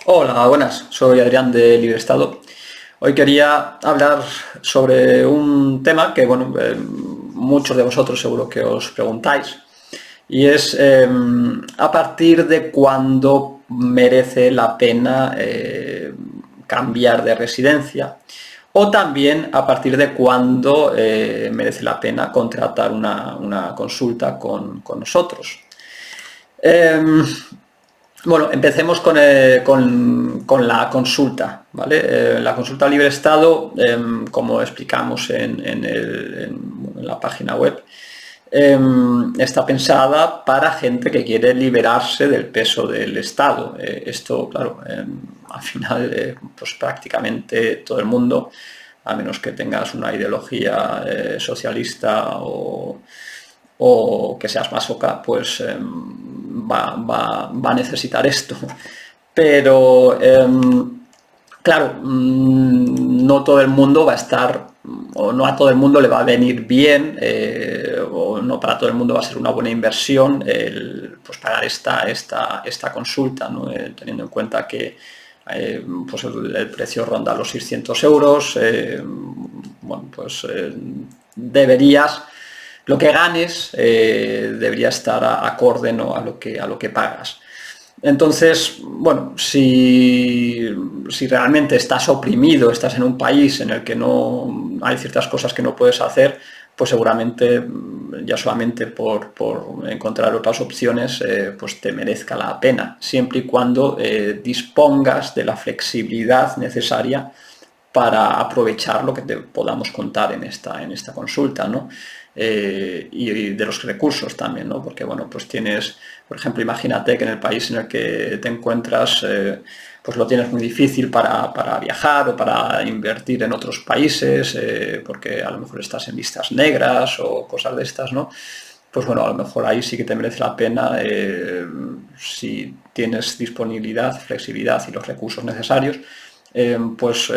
Hola, buenas, soy Adrián de Libre Estado. Hoy quería hablar sobre un tema que, bueno, muchos de vosotros seguro que os preguntáis, y es a partir de cuándo merece la pena cambiar de residencia, o también a partir de cuándo merece la pena contratar una consulta con nosotros. Em, bueno, empecemos con la consulta, ¿vale? La consulta libre Estado, como explicamos en la página web, está pensada para gente que quiere liberarse del peso del Estado. Esto, claro, al final, pues prácticamente todo el mundo, a menos que tengas una ideología socialista o que seas masoca, pues va a necesitar esto. Pero, claro, no todo el mundo va a estar, o no a todo el mundo le va a venir bien, o no para todo el mundo va a ser una buena inversión pues pagar esta consulta, ¿no? Teniendo en cuenta que pues el precio ronda los 600 euros, bueno, pues deberías lo que ganes debería estar acorde, ¿no?, a lo que pagas. Entonces, bueno, si realmente estás oprimido, estás en un país en el que no hay ciertas cosas que no puedes hacer, pues seguramente ya solamente por encontrar otras opciones, pues te merezca la pena, siempre y cuando dispongas de la flexibilidad necesaria para aprovechar lo que te podamos contar en esta consulta, ¿no? Y de los recursos también, ¿no? Porque, bueno, pues tienes, por ejemplo, imagínate que en el país en el que te encuentras, pues lo tienes muy difícil para viajar o para invertir en otros países, porque a lo mejor estás en listas negras o cosas de estas, ¿no? Pues bueno, a lo mejor ahí sí que te merece la pena, si tienes disponibilidad, flexibilidad y los recursos necesarios, pues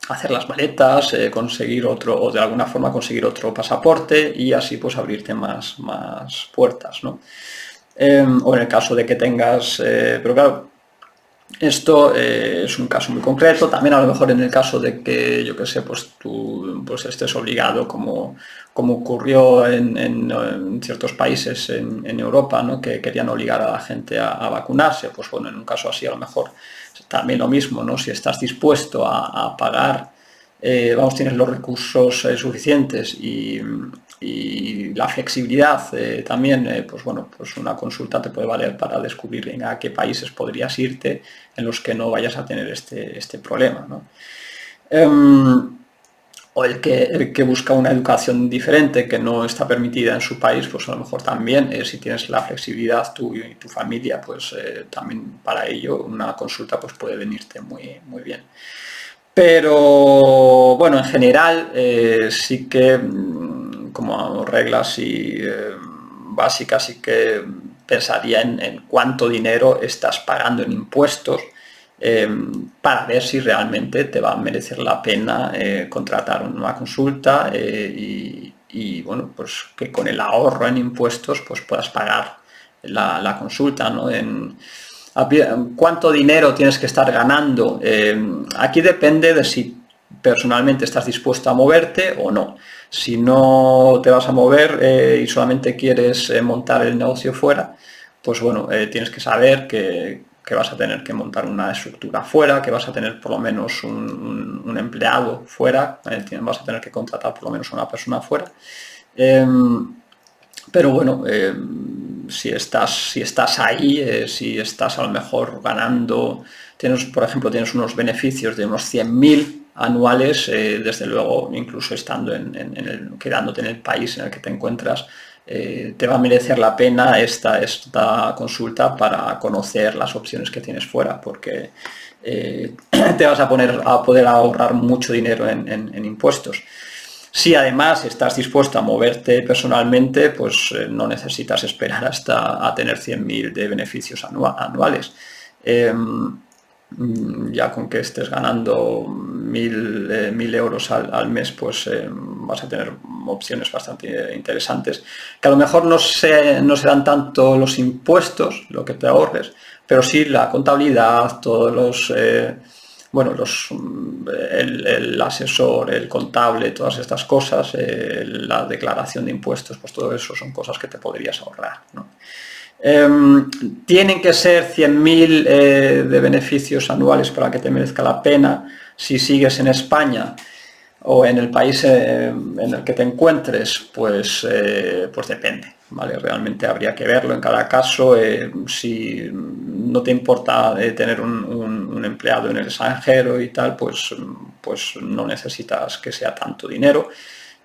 hacer las maletas, conseguir otro, o de alguna forma conseguir otro pasaporte y así pues abrirte más puertas, ¿no? O en el caso de que tengas, pero claro, esto es un caso muy concreto. También a lo mejor en el caso de que, yo qué sé, pues tú pues estés obligado, como ocurrió en ciertos países en Europa, ¿no?, que querían obligar a la gente a vacunarse. Pues bueno, en un caso así a lo mejor también lo mismo, ¿no? Si estás dispuesto a pagar, vamos, tienes los recursos suficientes y la flexibilidad también, pues bueno, pues una consulta te puede valer para descubrir a qué países podrías irte en los que no vayas a tener este problema, ¿no? O el que busca una educación diferente que no está permitida en su país, pues a lo mejor también, si tienes la flexibilidad tú y tu familia, pues también para ello una consulta pues puede venirte muy, muy bien. Pero bueno, en general sí que como reglas básicas sí que pensaría en cuánto dinero estás pagando en impuestos, eh, para ver si realmente te va a merecer la pena contratar una consulta, y, bueno, pues que con el ahorro en impuestos pues puedas pagar la consulta, ¿no? ¿Cuánto dinero tienes que estar ganando? Aquí depende de si personalmente estás dispuesto a moverte o no. Si no te vas a mover y solamente quieres montar el negocio fuera, pues bueno, tienes que saber que vas a tener que montar una estructura fuera, que vas a tener por lo menos un empleado fuera, vas a tener que contratar por lo menos a una persona fuera. Eh, pero bueno, si estás ahí, si estás a lo mejor ganando, por ejemplo, tienes unos beneficios de unos 100.000 anuales, desde luego, incluso estando quedándote en el país en el que te encuentras, te va a merecer la pena esta consulta para conocer las opciones que tienes fuera, porque te vas a poder ahorrar mucho dinero en impuestos. Si además estás dispuesto a moverte personalmente, pues no necesitas esperar hasta a tener 100.000 de beneficios anuales. Eh, ya con que estés ganando 1.000 euros al mes, pues vas a tener opciones bastante interesantes, que a lo mejor no serán tanto los impuestos lo que te ahorres, pero sí la contabilidad, todos los, bueno, el asesor, el contable, todas estas cosas, la declaración de impuestos, pues todo eso son cosas que te podrías ahorrar, ¿no? Tienen que ser 100.000 de beneficios anuales para que te merezca la pena. Si sigues en España o en el país en el que te encuentres, pues depende, ¿vale? Realmente habría que verlo en cada caso. Si no te importa tener un empleado en el extranjero y tal, pues no necesitas que sea tanto dinero.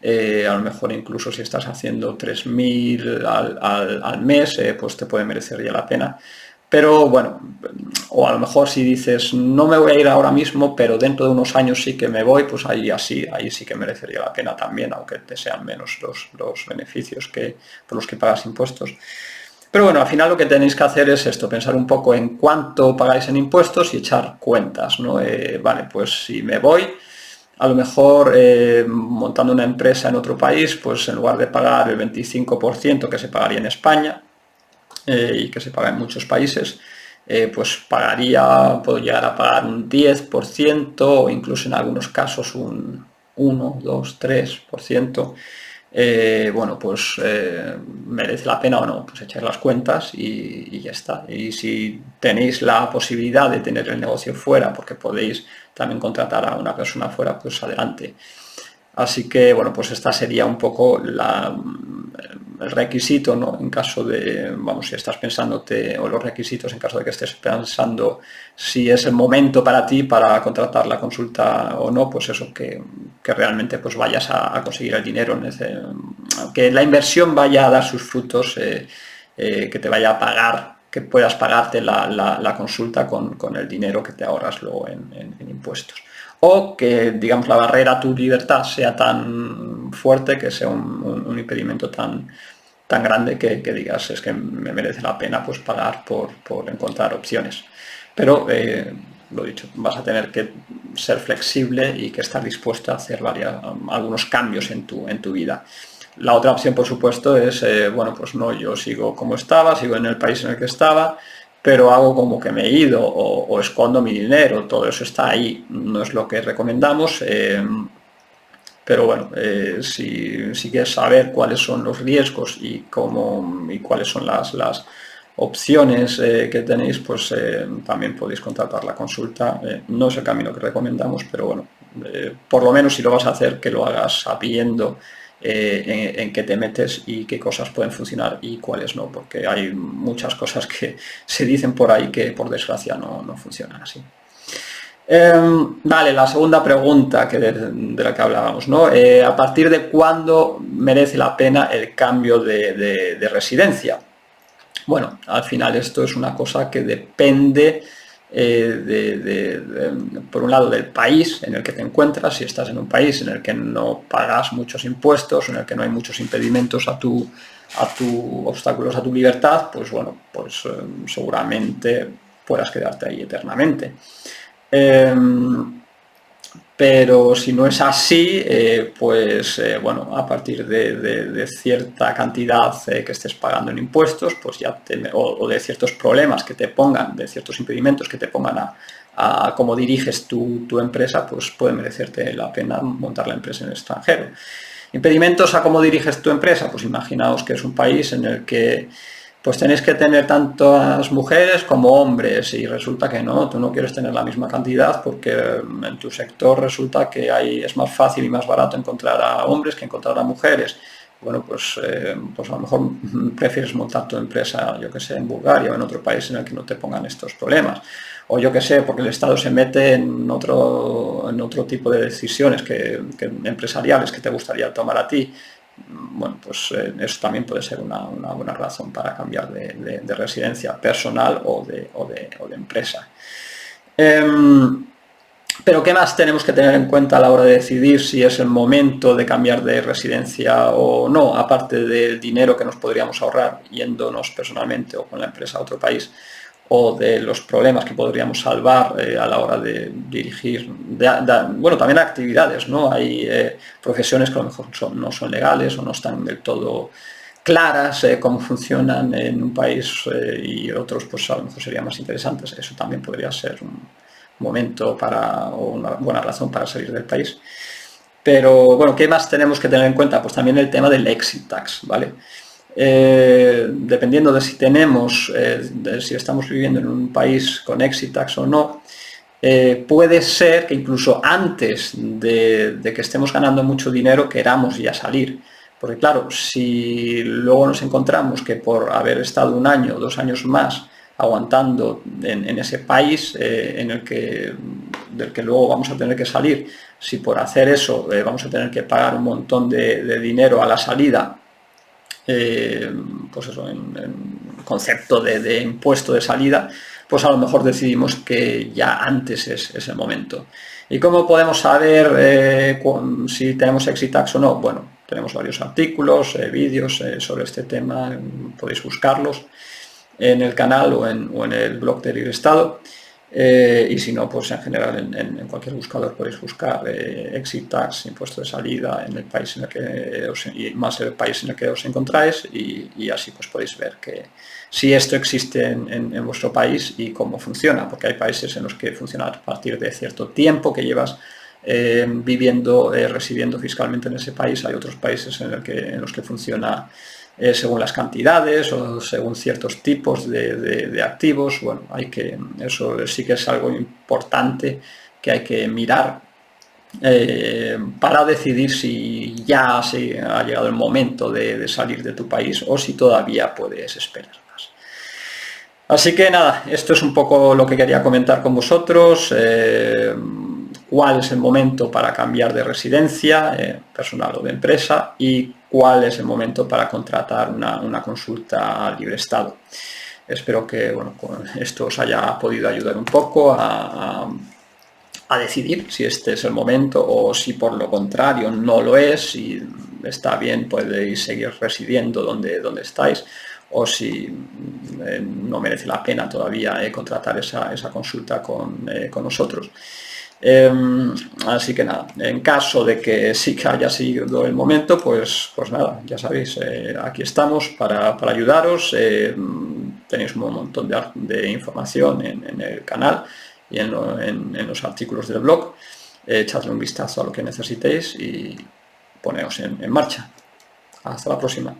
A lo mejor incluso si estás haciendo 3.000 al mes, pues te puede merecer ya la pena. Pero bueno, o a lo mejor si dices, no me voy a ir ahora mismo, pero dentro de unos años sí que me voy, pues ahí sí que merecería la pena también, aunque te sean menos los beneficios por los que pagas impuestos. Pero bueno, al final lo que tenéis que hacer es esto, pensar un poco en cuánto pagáis en impuestos y echar cuentas, ¿no? Vale, pues si me voy, a lo mejor montando una empresa en otro país, pues en lugar de pagar el 25% que se pagaría en España y que se paga en muchos países, pues puedo llegar a pagar un 10% o incluso en algunos casos un 1, 2, 3%. Bueno, pues merece la pena o no, pues echar las cuentas y ya está. Y si tenéis la posibilidad de tener el negocio fuera, porque podéis también contratar a una persona fuera, pues adelante. Así que, bueno, pues esta sería un poco el requisito, ¿no? En caso de, vamos, si estás pensándote, o los requisitos en caso de que estés pensando si es el momento para ti para contratar la consulta o no, pues eso, que realmente pues vayas a conseguir el dinero, que la inversión vaya a dar sus frutos, que te vaya a pagar, que puedas pagarte la consulta con el dinero que te ahorras luego en impuestos. O que, digamos, la barrera a tu libertad sea tan fuerte, que sea un impedimento tan grande que digas, es que me merece la pena pues pagar por encontrar opciones. Pero, lo dicho, vas a tener que ser flexible y que estar dispuesto a hacer algunos cambios en tu vida. La otra opción, por supuesto, es, bueno, pues no, yo sigo como estaba, sigo en el país en el que estaba, pero hago como que me he ido o escondo mi dinero, todo eso está ahí, no es lo que recomendamos. Pero bueno, si quieres saber cuáles son los riesgos y cuáles son las opciones que tenéis, pues también podéis contratar la consulta. No es el camino que recomendamos, pero bueno, por lo menos si lo vas a hacer, que lo hagas sabiendo en qué te metes y qué cosas pueden funcionar y cuáles no, porque hay muchas cosas que se dicen por ahí que por desgracia no funcionan así. Vale, la segunda pregunta de la que hablábamos, ¿no? ¿A partir de cuándo merece la pena el cambio de residencia? Bueno, al final esto es una cosa que depende, por un lado, del país en el que te encuentras. Si estás en un país en el que no pagas muchos impuestos, en el que no hay muchos impedimentos obstáculos a tu libertad, pues bueno, pues seguramente puedas quedarte ahí eternamente. Pero si no es así, pues bueno, a partir de cierta cantidad que estés pagando en impuestos, pues o de ciertos problemas que te pongan, de ciertos impedimentos que te pongan a cómo diriges tu empresa, pues puede merecerte la pena montar la empresa en el extranjero. Impedimentos a cómo diriges tu empresa, pues imaginaos que es un país en el que pues tenéis que tener tantas mujeres como hombres y resulta que no, tú no quieres tener la misma cantidad porque en tu sector resulta que es más fácil y más barato encontrar a hombres que encontrar a mujeres. Bueno, pues a lo mejor prefieres montar tu empresa, yo que sé, en Bulgaria o en otro país en el que no te pongan estos problemas. O yo que sé, porque el Estado se mete en otro tipo de decisiones que empresariales que te gustaría tomar a ti. Bueno, pues eso también puede ser una buena razón para cambiar de residencia personal o de empresa. Pero ¿qué más tenemos que tener en cuenta a la hora de decidir si es el momento de cambiar de residencia o no, aparte del dinero que nos podríamos ahorrar yéndonos personalmente o con la empresa a otro país, o de los problemas que podríamos salvar a la hora de dirigir, bueno, también actividades, ¿no? Hay profesiones que a lo mejor no son legales o no están del todo claras, cómo funcionan en un país y otros pues a lo mejor serían más interesantes. Eso también podría ser un momento o una buena razón para salir del país. Pero bueno, ¿qué más tenemos que tener en cuenta? Pues también el tema del exit tax, ¿vale? Dependiendo de si si estamos viviendo en un país con exit tax o no, puede ser que incluso antes de que estemos ganando mucho dinero queramos ya salir. Porque claro, si luego nos encontramos que por haber estado 1 año o 2 años más aguantando en ese país del que luego vamos a tener que salir, si por hacer eso vamos a tener que pagar un montón de dinero a la salida, pues eso, en concepto de impuesto de salida, pues a lo mejor decidimos que ya antes es el momento. ¿Y cómo podemos saber si tenemos exit tax o no? Bueno, tenemos varios artículos, vídeos sobre este tema, podéis buscarlos en el canal o en el blog del Estado. Y si no, pues en general en cualquier buscador podéis buscar exit tax, impuesto de salida en el país en el que y más el país en el que os encontráis, y así pues podéis ver que si esto existe en vuestro país y cómo funciona, porque hay países en los que funciona a partir de cierto tiempo que llevas residiendo fiscalmente en ese país. Hay otros países en los que funciona según las cantidades o según ciertos tipos de activos. Bueno, eso sí que es algo importante que hay que mirar para decidir si ya ha llegado el momento de salir de tu país o si todavía puedes esperar más. Así que nada, esto es un poco lo que quería comentar con vosotros. Cuál es el momento para cambiar de residencia, personal o de empresa, y cuál es el momento para contratar una consulta libre estado. Espero que con esto os haya podido ayudar un poco a decidir si este es el momento o si por lo contrario no lo es, si está bien podéis seguir residiendo donde estáis, o si no merece la pena todavía contratar esa consulta con nosotros. Así que nada, en caso de que sí que haya sido el momento, pues nada, ya sabéis, aquí estamos para ayudaros. Tenéis un montón de información en el canal y en los artículos del blog. Echadle un vistazo a lo que necesitéis y poneos en marcha. Hasta la próxima.